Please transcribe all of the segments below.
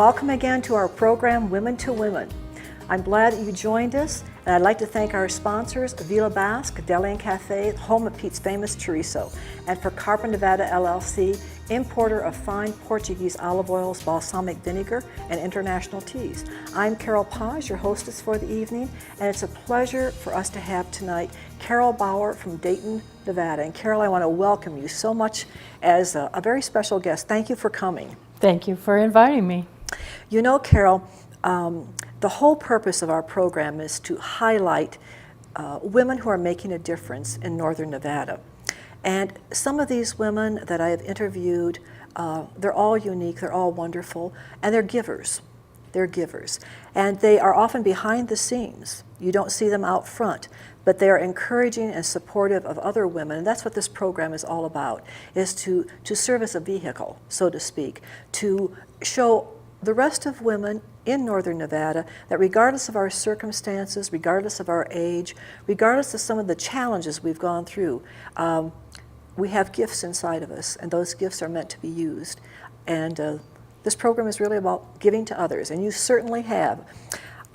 Welcome again to our program, Women to Women. I'm glad that you joined us, and I'd like to thank our sponsors, Villa Basque, Deli and Cafe, home of Pete's famous chorizo, and for Carpenter Nevada LLC, importer of fine Portuguese olive oils, balsamic vinegar, and international teas. I'm Carol Paz, your hostess for the evening, and it's a pleasure for us to have tonight Carol Bauer from Dayton, Nevada. And Carol, I want to welcome you so much as a very special guest. Thank you for coming. Thank you for inviting me. You know, Carol, the whole purpose of our program is to highlight women who are making a difference in Northern Nevada. And some of these women that I have interviewed, they're all unique, they're all wonderful, and they're givers. They're givers. And they are often behind the scenes. You don't see them out front, but they are encouraging and supportive of other women. And that's what this program is all about, is to serve as a vehicle, so to speak, to show the rest of women in Northern Nevada that regardless of our circumstances, regardless of our age, regardless of some of the challenges we've gone through, we have gifts inside of us, and those gifts are meant to be used. And this program is really about giving to others, and you certainly have.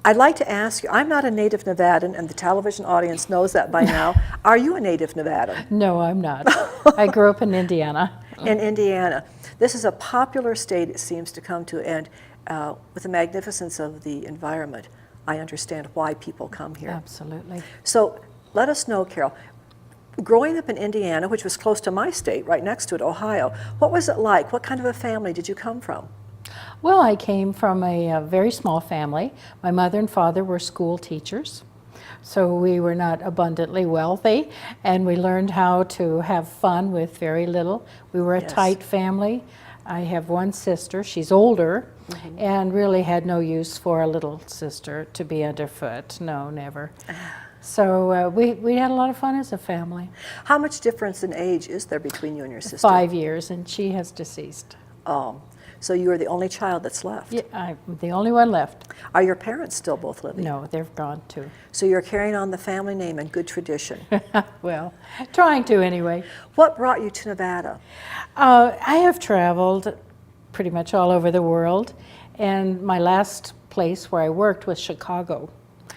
I'd like to ask you, I'm not a native Nevadan, and the television audience knows that by now. Are you a native Nevadan? No, I'm not. I grew up in Indiana. In Indiana. This is a popular state, it seems to come to, and with the magnificence of the environment, I understand why people come here. Absolutely. So let us know, Carol, growing up in Indiana, which was close to my state, right next to it, Ohio, what was it like? What kind of a family did you come from? Well, I came from a very small family. My mother and father were school teachers, so we were not abundantly wealthy, and we learned how to have fun with very little. We were a tight family. I have one sister, she's older, and really had no use for a little sister to be underfoot. No, never. So we had a lot of fun as a family. How much difference in age is there between you and your sister? 5 years, and she has deceased. Oh, so you are the only child that's left? Yeah, I'm the only one left. Are your parents still both living? No, they've gone too. So you're carrying on the family name and good tradition. Well, trying to anyway. What brought you to Nevada? I have traveled pretty much all over the world, and my last place where I worked was Chicago.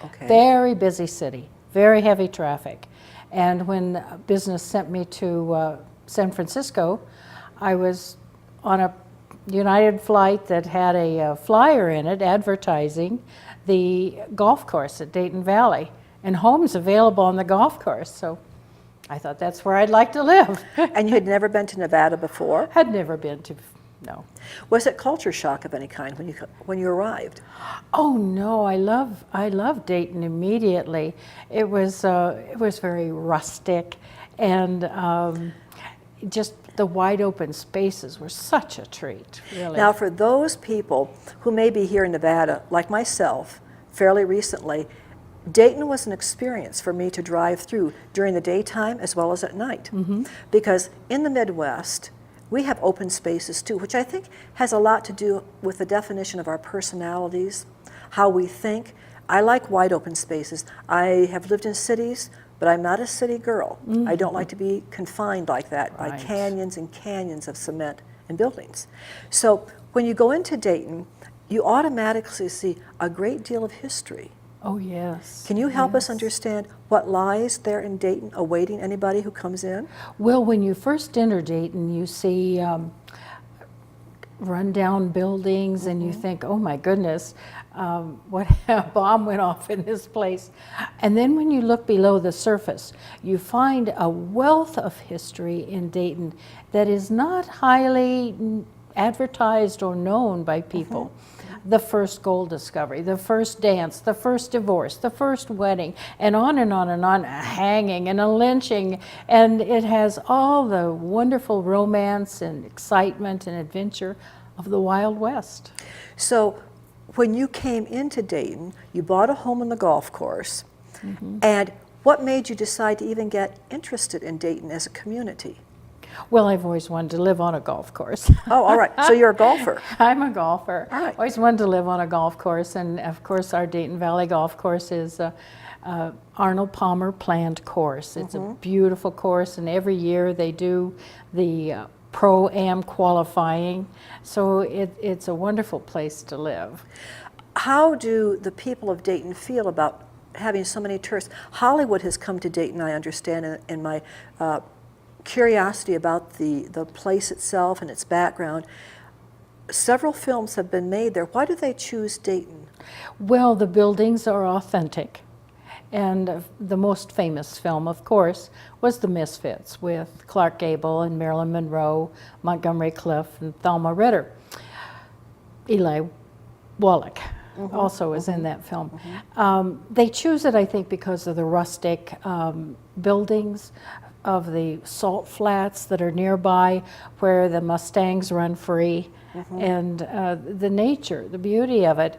Okay. Very busy city, very heavy traffic. And when business sent me to San Francisco, I was on a United flight that had a flyer in it advertising the golf course at Dayton Valley, and homes available on the golf course. So I thought that's where I'd like to live. And you had never been to Nevada before? Had never been to, no. Was it culture shock of any kind when you arrived? Oh no, I love Dayton immediately. It was very rustic, and just the wide open spaces were such a treat, really. Now, for those people who may be here in Nevada, like myself, fairly recently, Dayton was an experience for me to drive through during the daytime as well as at night. Because in the Midwest, we have open spaces too, which I think has a lot to do with the definition of our personalities, how we think. I like wide open spaces. I have lived in cities, but I'm not a city girl. I don't like to be confined like that by canyons and canyons of cement and buildings. So when you go into Dayton, you automatically see a great deal of history. Oh yes. Can you help us understand what lies there in Dayton awaiting anybody who comes in? Well, when you first enter Dayton, you see rundown buildings, and you think, oh my goodness, what a bomb went off in this place. And then when you look below the surface, you find a wealth of history in Dayton that is not highly advertised or known by people. The first gold discovery, the first dance, the first divorce, the first wedding, and on and on and on, a hanging and a lynching, and it has all the wonderful romance and excitement and adventure of the Wild West. So when you came into Dayton, you bought a home on the golf course, and what made you decide to even get interested in Dayton as a community? Well, I've always wanted to live on a golf course. Oh, all right. So you're a golfer. I'm a golfer. All right. Always wanted to live on a golf course, and of course our Dayton Valley Golf Course is Arnold Palmer planned course. It's a beautiful course, and every year they do the Pro-Am qualifying. So it's a wonderful place to live. How do the people of Dayton feel about having so many tourists? Hollywood has come to Dayton, I understand, in my curiosity about the place itself and its background. Several films have been made there. Why do they choose Dayton? Well, the buildings are authentic. And the most famous film, of course, was The Misfits with Clark Gable and Marilyn Monroe, Montgomery Clift, and Thelma Ritter. Eli Wallach also is in that film. They choose it, I think, because of the rustic buildings, of the salt flats that are nearby where the Mustangs run free, and the nature, the beauty of it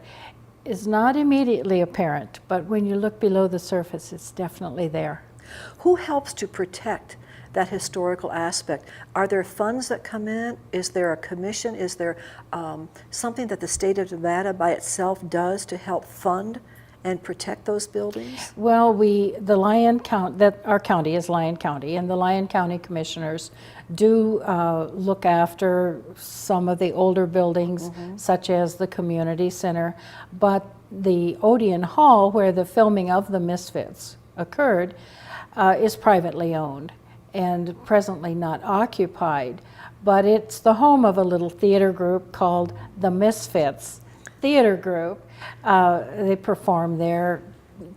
is not immediately apparent, but when you look below the surface, it's definitely there. Who helps to protect that historical aspect? Are there funds that come in? Is there a commission? Is there something that the state of Nevada by itself does to help fund and protect those buildings? Well, our county is Lyon County, and the Lyon County Commissioners do look after some of the older buildings, such as the community center, but the Odeon Hall, where the filming of The Misfits occurred, is privately owned and presently not occupied, but it's the home of a little theater group called the Misfits Theater Group. They perform there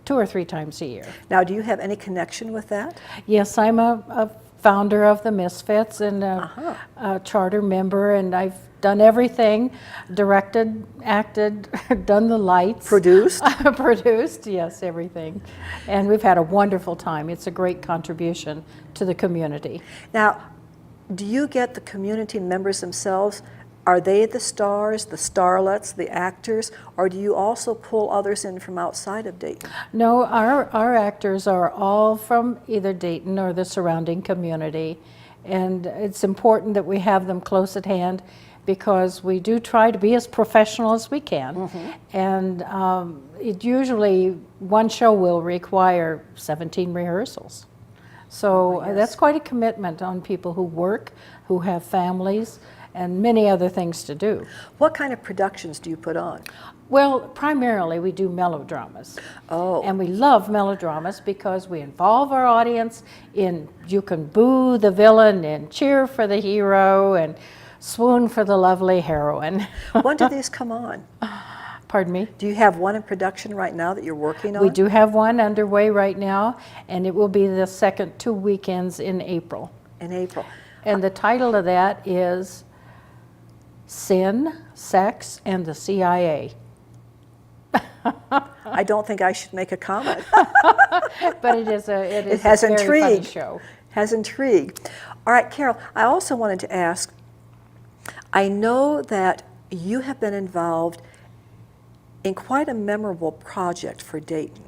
2 or 3 times a year. Now, do you have any connection with that? Yes, I'm a founder of the Misfits and a charter member, and I've done everything, directed, acted, done the lights. Produced? Produced, yes, everything. And we've had a wonderful time. It's a great contribution to the community. Now, do you get the community members themselves? Are they the stars, the starlets, the actors, or do you also pull others in from outside of Dayton? No, our actors are all from either Dayton or the surrounding community, and it's important that we have them close at hand because we do try to be as professional as we can, and it usually, one show will require 17 rehearsals. So that's quite a commitment on people who work, who have families, and many other things to do. What kind of productions do you put on? Well, primarily we do melodramas. Oh. And we love melodramas because we involve our audience in, you can boo the villain and cheer for the hero and swoon for the lovely heroine. When do these come on? Pardon me? Do you have one in production right now that you're working on? We do have one underway right now, and it will be the second 2 weekends in April. In April. And the title of that is Sin, Sex, and the CIA. I don't think I should make a comment. But it is It has a very funny intrigue. show. Has intrigue. All right, Carol, I also wanted to ask, I know that you have been involved in quite a memorable project for Dayton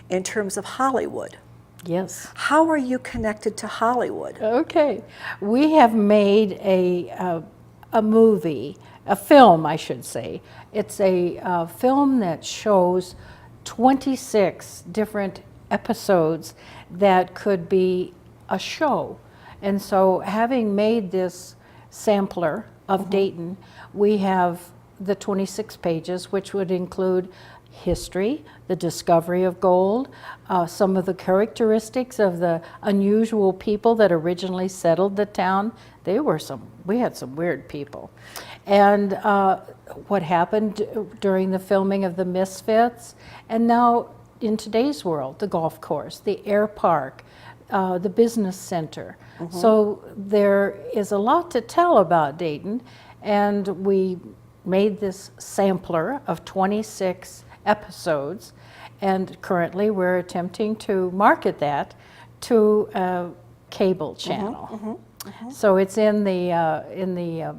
in terms of Hollywood. Yes. How are you connected to Hollywood? Okay. We have made a movie, a film, I should say. It's a film that shows 26 different episodes that could be a show. And so having made this sampler of Dayton, we have the 26 pages, which would include history, the discovery of gold, some of the characteristics of the unusual people that originally settled the town. We had some weird people. And what happened during the filming of The Misfits, and now in today's world, the golf course, the air park, the business center. So there is a lot to tell about Dayton, and we made this sampler of 26 episodes, and currently we're attempting to market that to a cable channel. So it's in the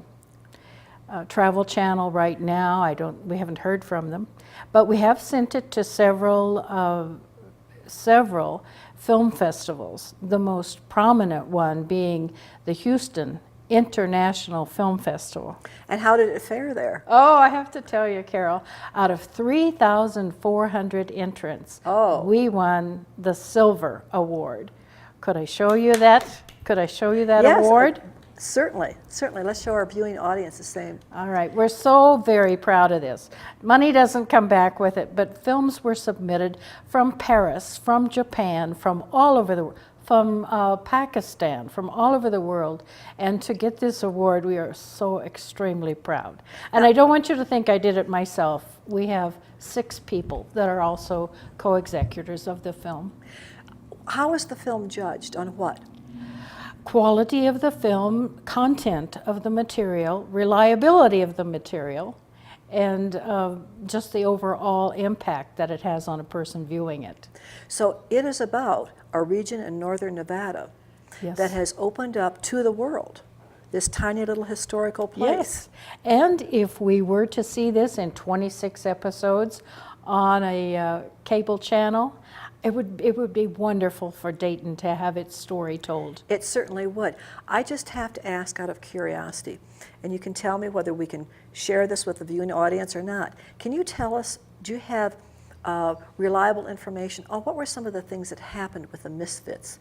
Travel Channel right now. We haven't heard from them, but we have sent it to several film festivals. The most prominent one being the Houston International Film Festival. And how did it fare there? Oh, I have to tell you, Carol, out of 3,400 entrants, we won the Silver Award. Could I show you that? Could I show you that Yes, award? Certainly, certainly. Let's show our viewing audience the same. All right, we're so very proud of this. Money doesn't come back with it, but films were submitted from Paris, from Japan, from all over the world, from Pakistan, from all over the world. And to get this award, we are so extremely proud. And I don't want you to think I did it myself. We have 6 people that are also co-executors of the film. How is the film judged? On what? Quality of the film, content of the material, reliability of the material, and just the overall impact that it has on a person viewing it. So it is about a region in northern Nevada that has opened up to the world, this tiny little historical place. Yes, and if we were to see this in 26 episodes on a cable channel, it would be wonderful for Dayton to have its story told. It certainly would. I just have to ask out of curiosity, and you can tell me whether we can share this with the viewing audience or not. Can you tell us, do you have reliable information on what were some of the things that happened with the Misfits,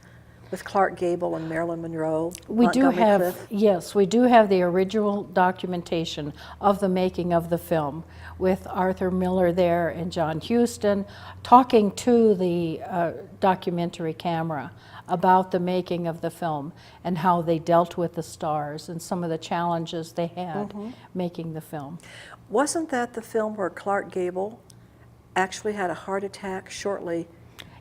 with Clark Gable and Marilyn Monroe, We do Montgomery have, Clift? yes, we do have the original documentation of the making of the film with Arthur Miller there and John Huston talking to the documentary camera about the making of the film and how they dealt with the stars and some of the challenges they had making the film. Wasn't that the film where Clark Gable actually had a heart attack shortly?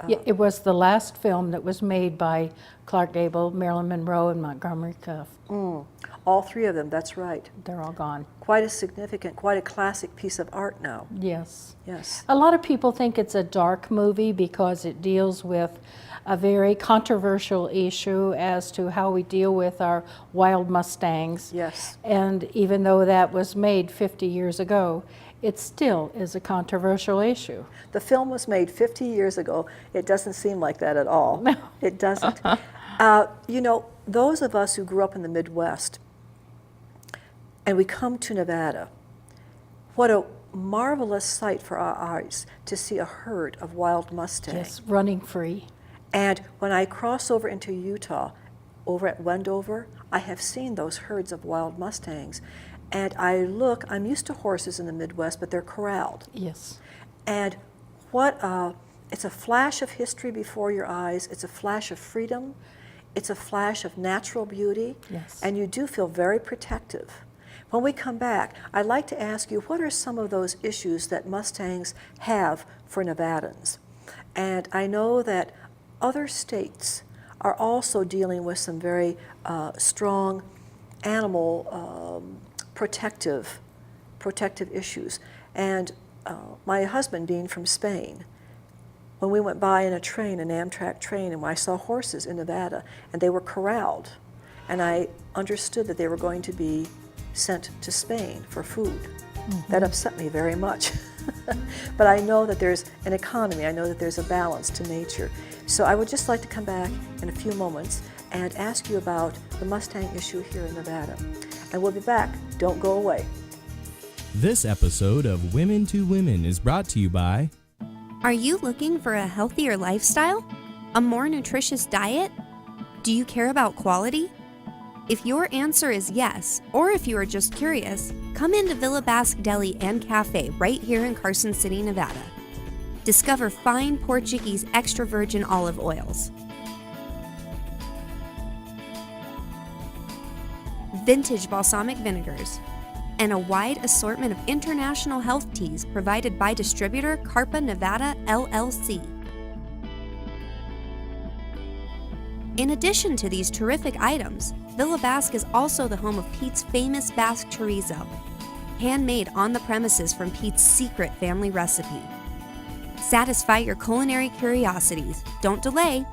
Yeah, it was the last film that was made by Clark Gable, Marilyn Monroe, and Montgomery Clift. All 3 of them, that's right. They're all gone. Quite a significant, quite a classic piece of art now. Yes. Yes. A lot of people think it's a dark movie because it deals with a very controversial issue as to how we deal with our wild Mustangs. Yes. And even though that was made 50 years ago, it still is a controversial issue. The film was made 50 years ago. It doesn't seem like that at all. No. It doesn't. You know, those of us who grew up in the Midwest and we come to Nevada, what a marvelous sight for our eyes to see a herd of wild Mustangs. Yes, running free. And when I cross over into Utah, over at Wendover, I have seen those herds of wild Mustangs. And I look, I'm used to horses in the Midwest, but they're corralled. Yes. And it's a flash of history before your eyes. It's a flash of freedom. It's a flash of natural beauty. Yes. And you do feel very protective. When we come back, I'd like to ask you, what are some of those issues that Mustangs have for Nevadans? And I know that other states are also dealing with some very strong animal protective issues. And my husband being from Spain, when we went by in a train, an Amtrak train, and I saw horses in Nevada, and they were corralled, and I understood that they were going to be sent to Spain for food. That upset me very much. But I know that there's an economy, I know that there's a balance to nature. So I would just like to come back in a few moments and ask you about the Mustang issue here in Nevada. And we'll be back. Don't go away. This episode of Women to Women is brought to you by... Are you looking for a healthier lifestyle? A more nutritious diet? Do you care about quality? If your answer is yes, or if you are just curious, come into Villa Basque Deli and Cafe right here in Carson City, Nevada. Discover fine Portuguese extra virgin olive oils, vintage balsamic vinegars, and a wide assortment of international health teas provided by distributor Carpa Nevada LLC. In addition to these terrific items, Villa Basque is also the home of Pete's famous Basque chorizo, handmade on the premises from Pete's secret family recipe. Satisfy your culinary curiosities. Don't delay.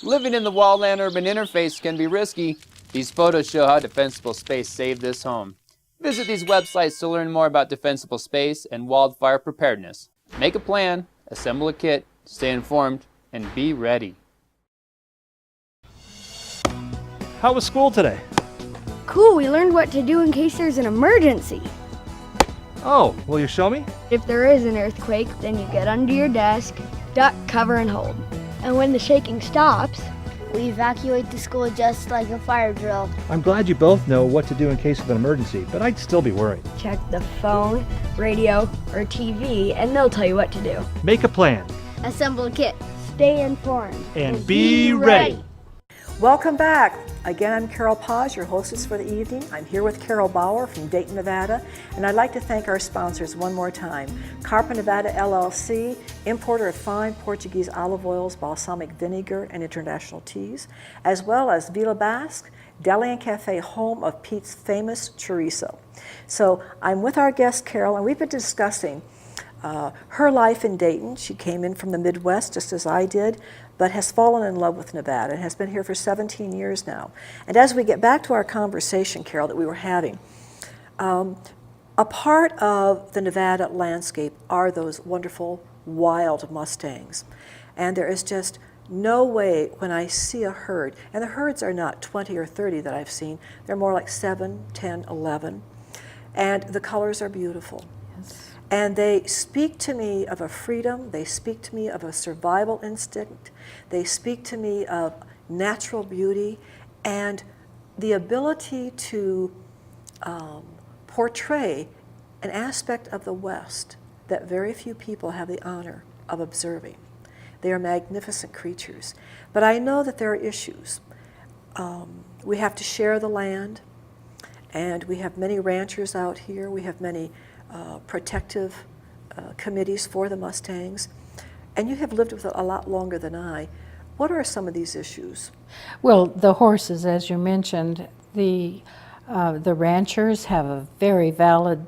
Living in the wildland-urban interface can be risky. These photos show how Defensible Space saved this home. Visit these websites to learn more about defensible space and wildfire preparedness. Make a plan, assemble a kit, stay informed, and be ready. How was school today? Cool, we learned what to do in case there's an emergency. Oh, will you show me? If there is an earthquake, then you get under your desk, duck, cover, and hold. And when the shaking stops, We evacuate the school just like a fire drill. I'm glad you both know what to do in case of an emergency, but I'd still be worried. Check the phone, radio, or TV, and they'll tell you what to do. Make a plan Assemble a kit. Stay informed. and be ready. Welcome back. Again, I'm Carol Paz, your hostess for the evening. I'm here with Carol Bauer from Dayton, Nevada, and I'd like to thank our sponsors one more time. Carpa Nevada LLC, importer of fine Portuguese olive oils, balsamic vinegar, and international teas, as well as Villa Basque, Deli and Cafe, home of Pete's famous chorizo. So I'm with our guest, Carol, and we've been discussing her life in Dayton. She came in from the Midwest, just as I did, but has fallen in love with Nevada and has been here for 17 years now. And as we get back to our conversation, Carol, that we were having, a part of the Nevada landscape are those wonderful wild Mustangs. And there is just no way when I see a herd, and the herds are not 20 or 30 that I've seen, they're more like 7, 10, 11, and the colors are beautiful. And they speak to me of a freedom, they speak to me of a survival instinct, they speak to me of natural beauty, and the ability to portray an aspect of the West that very few people have the honor of observing. They are magnificent creatures. But I know that there are issues. We have to share the land, and we have many ranchers out here, we have many protective committees for the Mustangs, and you have lived with it a lot longer than I. What are some of these issues? Well, the horses, as you mentioned, the ranchers have a very valid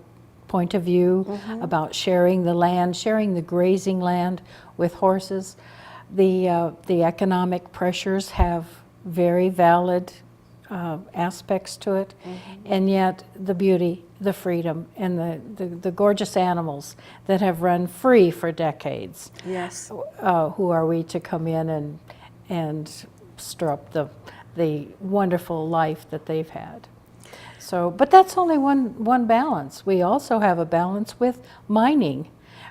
point of view about sharing the land, sharing the grazing land with horses. The economic pressures have very valid aspects to it, and yet the beauty, the freedom, and the gorgeous animals that have run free for decades. Yes. Who are we to come in and stir up the wonderful life that they've had? So, but that's only one balance. We also have a balance with mining.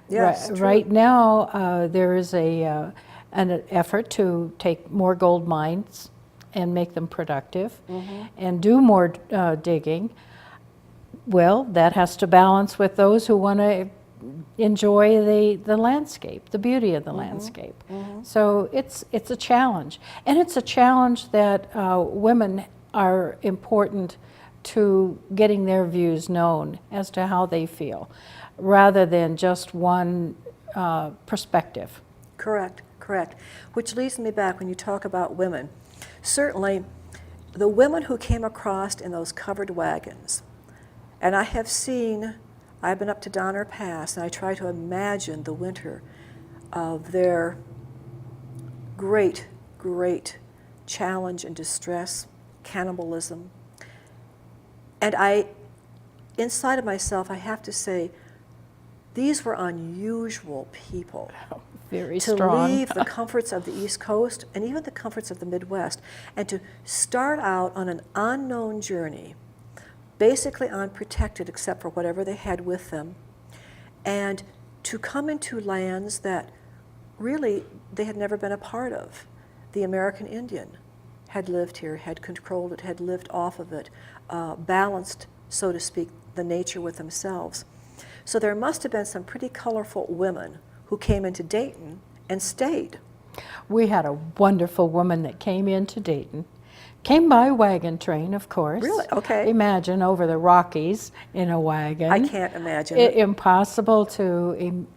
Yes, true. Right now, there is an effort to take more gold mines and make them productive and do more digging. Well, that has to balance with those who want to enjoy the landscape, the beauty of the landscape. So it's a challenge. And it's a challenge that women are important to getting their views known as to how they feel, rather than just one perspective. Correct, correct. Which leads me back when you talk about women. Certainly, the women who came across in those covered wagons, and I've been up to Donner Pass, and I try to imagine the winter of their great, great challenge and distress, cannibalism. And inside of myself, I have to say, these were unusual people. Very to strong. leave the comforts of the East Coast and even the comforts of the Midwest, and to start out on an unknown journey, basically unprotected except for whatever they had with them, and to come into lands that really they had never been a part of. The American Indian had lived here, had controlled it, had lived off of it, balanced, so to speak, the nature with themselves. So there must have been some pretty colorful women who came into Dayton and stayed. We had a wonderful woman that came into Dayton, came by wagon train, of course. Really? Okay. Imagine over the Rockies in a wagon. I can't imagine. Impossible to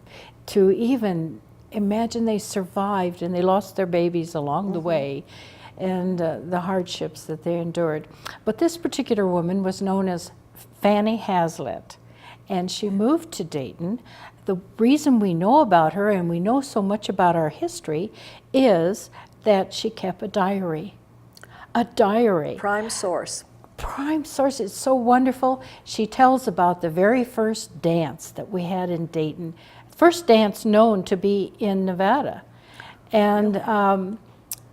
even imagine. They survived, and they lost their babies along the way, and the hardships that they endured. But this particular woman was known as Fanny Hazlitt, and she moved to Dayton. The reason we know about her and we know so much about our history is that she kept a diary. A diary. Prime source. Prime source. It's so wonderful. She tells about the very first dance that we had in Dayton. First dance known to be in Nevada. And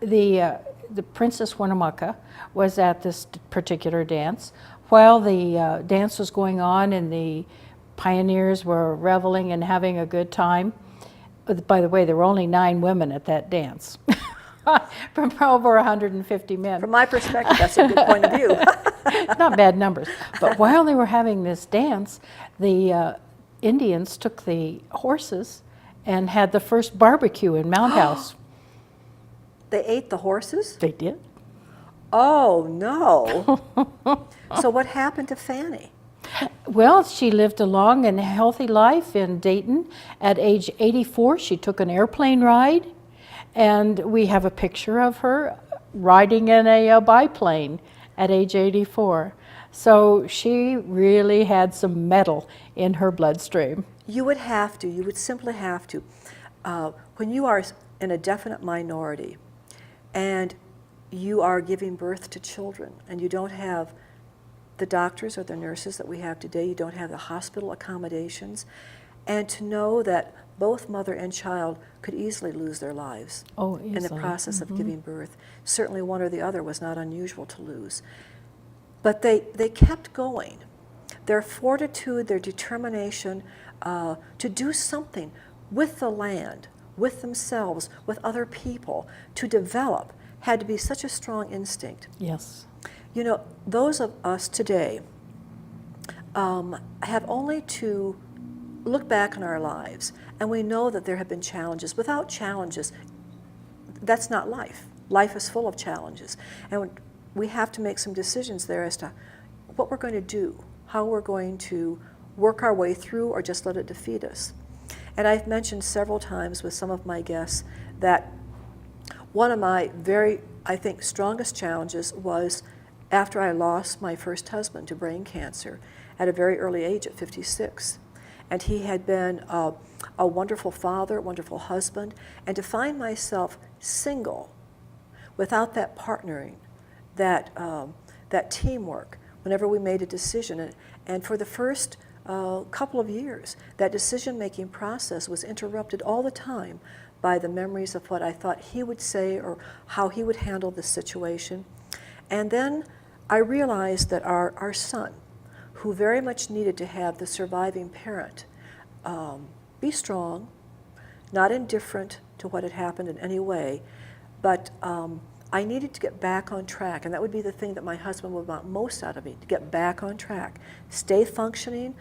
the Princess Winnemucca was at this particular dance. While the dance was going on and the pioneers were reveling and having a good time. By the way, there were only 9 women at that dance. from over 150 men. From my perspective, that's a good point of view. Not bad numbers. But while they were having this dance, the Indians took the horses and had the first barbecue in Mount House. They ate the horses? They did. Oh, no. So what happened to Fanny? Well, she lived a long and healthy life in Dayton. At age 84, she took an airplane ride, and we have a picture of her riding in a biplane at age 84. So she really had some metal in her bloodstream. You would have to, you would simply have to. When you are in a definite minority and you are giving birth to children and you don't have the doctors or the nurses that we have today, you don't have the hospital accommodations, and to know that both mother and child could easily lose their lives in the process of giving birth. Certainly one or the other was not unusual to lose. But they kept going. Their fortitude, their determination to do something with the land, with themselves, with other people, to develop, had to be such a strong instinct. Yes. You know, those of us today have only to look back on our lives, and we know that there have been challenges. Without challenges, that's not life. Life is full of challenges. And we have to make some decisions there as to what we're going to do, how we're going to work our way through or just let it defeat us. And I've mentioned several times with some of my guests that one of my very, I think, strongest challenges was after I lost my first husband to brain cancer at a very early age at 56. And he had been a wonderful father, wonderful husband, and to find myself single without that partnering, that teamwork, whenever we made a decision. And for the first couple of years, that decision-making process was interrupted all the time by the memories of what I thought he would say or how he would handle the situation. And then I realized that our son, who very much needed to have the surviving parent be strong, not indifferent to what had happened in any way, but I needed to get back on track, and that would be the thing that my husband would want most out of me, to get back on track, stay functioning,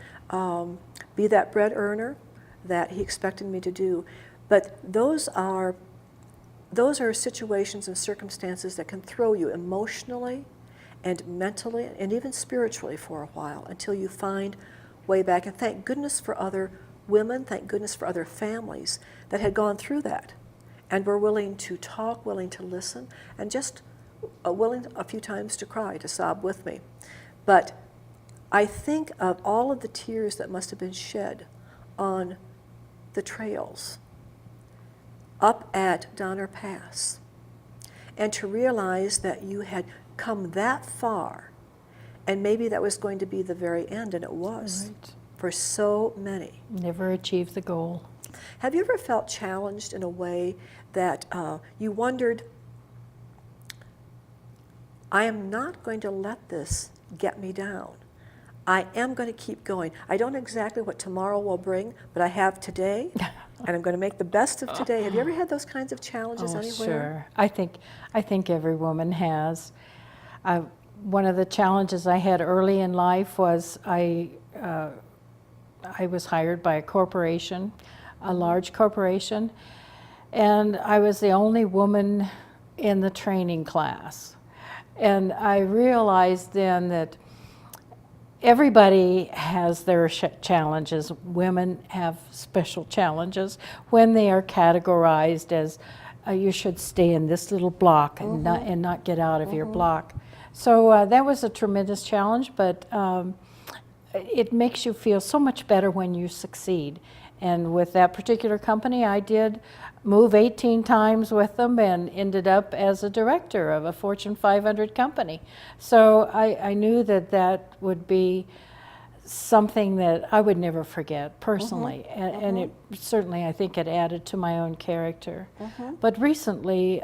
be that bread earner that he expected me to do. But those are situations and circumstances that can throw you emotionally and mentally and even spiritually for a while until you find way back. And thank goodness for other women, thank goodness for other families that had gone through that and were willing to talk, willing to listen, and just willing a few times to cry, to sob with me. But I think of all of the tears that must have been shed on the trails up at Donner Pass, and to realize that you had come that far, and maybe that was going to be the very end, and it was for so many. Never achieved the goal. Have you ever felt challenged in a way that you wondered, I am not going to let this get me down. I am going to keep going. I don't know exactly what tomorrow will bring, but I have today, and I'm going to make the best of today. Have you ever had those kinds of challenges anywhere? Sure. I think every woman has. One of the challenges I had early in life was I was hired by a corporation, a large corporation, and I was the only woman in the training class. And I realized then that everybody has their challenges. Women have special challenges when they are categorized as you should stay in this little block and not get out of your block. So that was a tremendous challenge, but it makes you feel so much better when you succeed. And with that particular company, I did move 18 times with them and ended up as a director of a Fortune 500 company. So I knew that that would be something that I would never forget personally. And it certainly, I think, it added to my own character. But recently,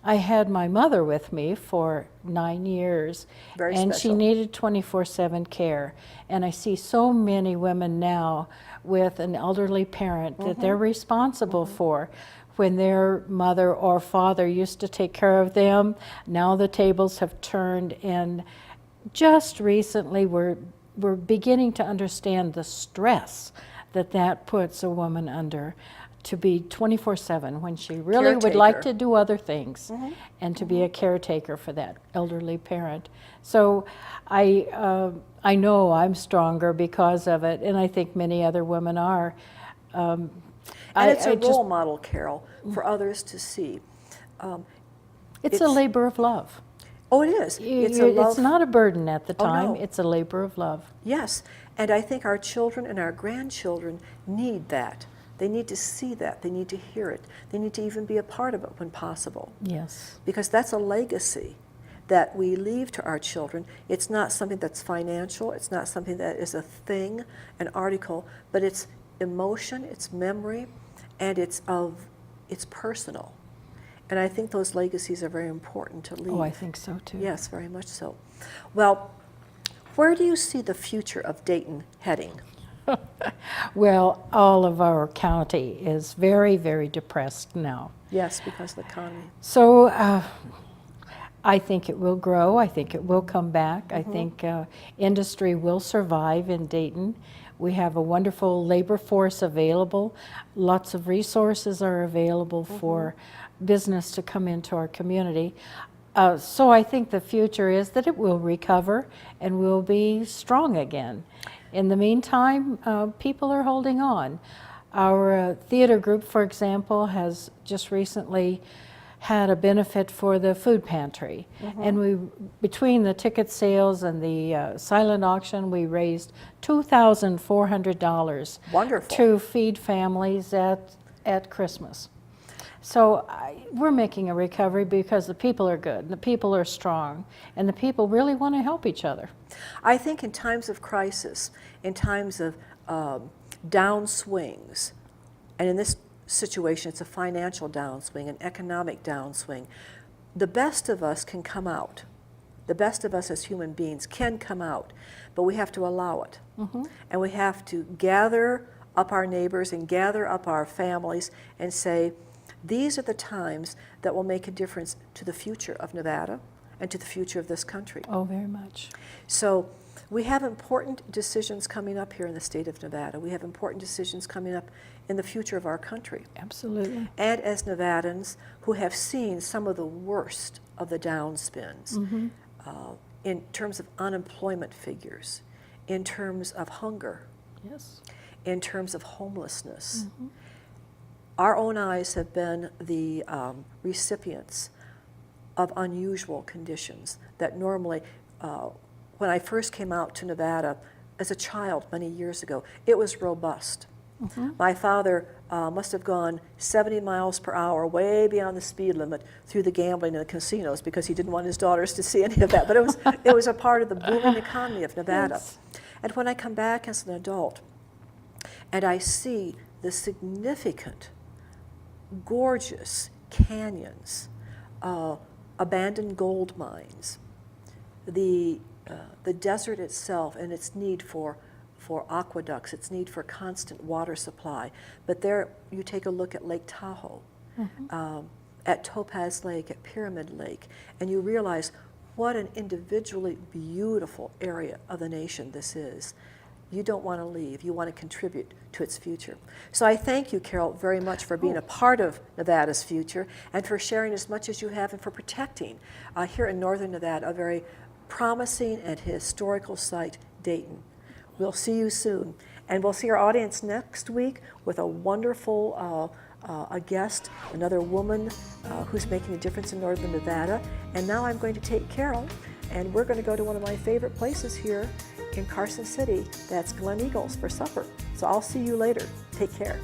I had my mother with me for 9 years, and she needed 24/7 care. And I see so many women now with an elderly parent that they're responsible for. when their mother or father used to take care of them. Now the tables have turned, and just recently we're beginning to understand the stress that puts a woman under, to be 24/7 when she really would like Caretaker. to do other things, and to be a caretaker for that elderly parent. So I know I'm stronger because of it, and I think many other women are. And it's a role model, Carol, for others to see. It's a labor of love. Oh, it is. It's a love. It's not a burden at the Oh, time. no. It's a labor of love. Yes, and I think our children and our grandchildren need that. They need to see that. They need to hear it. They need to even be a part of it when possible. Yes. Because that's a legacy that we leave to our children. It's not something that's financial. It's not something that is a thing, an article, but it's emotion, it's memory, and it's personal. And I think those legacies are very important to leave. Oh, I think so too. Yes, very much so. Well, where do you see the future of Dayton heading? Well, all of our county is very, very depressed now. Yes, because of the economy. So I think it will grow. I think it will come back. I think industry will survive in Dayton. We have a wonderful labor force available. Lots of resources are available for business to come into our community. So I think the future is that it will recover and we'll be strong again. In the meantime, people are holding on. Our theater group, for example, has just recently had a benefit for the food pantry. And we, between the ticket sales and the silent auction, we raised $2,400 Wonderful. to feed families at Christmas. So we're making a recovery because the people are good, and the people are strong, and the people really want to help each other. I think in times of crisis, in times of downswings, and in this situation it's a financial downswing, an economic downswing, the best of us can come out. The best of us as human beings can come out, but we have to allow it. And we have to gather up our neighbors and gather up our families and say, these are the times that will make a difference to the future of Nevada and to the future of this country. Oh, very much. So we have important decisions coming up here in the state of Nevada. We have important decisions coming up in the future of our country. Absolutely. And as Nevadans who have seen some of the worst of the downspins in terms of unemployment figures, in terms of hunger, Yes. in terms of homelessness, our own eyes have been the recipients of unusual conditions that normally, when I first came out to Nevada as a child many years ago, it was robust. My father must have gone 70 miles per hour, way beyond the speed limit, through the gambling and the casinos because he didn't want his daughters to see any of that. But it was a part of the booming economy of Nevada. Yes. And when I come back as an adult and I see the significant, gorgeous canyons, abandoned gold mines, the desert itself and its need for aqueducts, its need for constant water supply. But there you take a look at Lake Tahoe, at Topaz Lake, at Pyramid Lake, and you realize what an individually beautiful area of the nation this is. You don't want to leave. You want to contribute to its future. So I thank you, Carol, very much for being a part of Nevada's future and for sharing as much as you have and for protecting here in northern Nevada a very promising and historical site, Dayton. We'll see you soon. And we'll see our audience next week with a wonderful a guest, another woman who's making a difference in northern Nevada. And now I'm going to take Carol, and we're going to go to one of my favorite places here in Carson City. That's Glen Eagles for supper. So I'll see you later. Take care.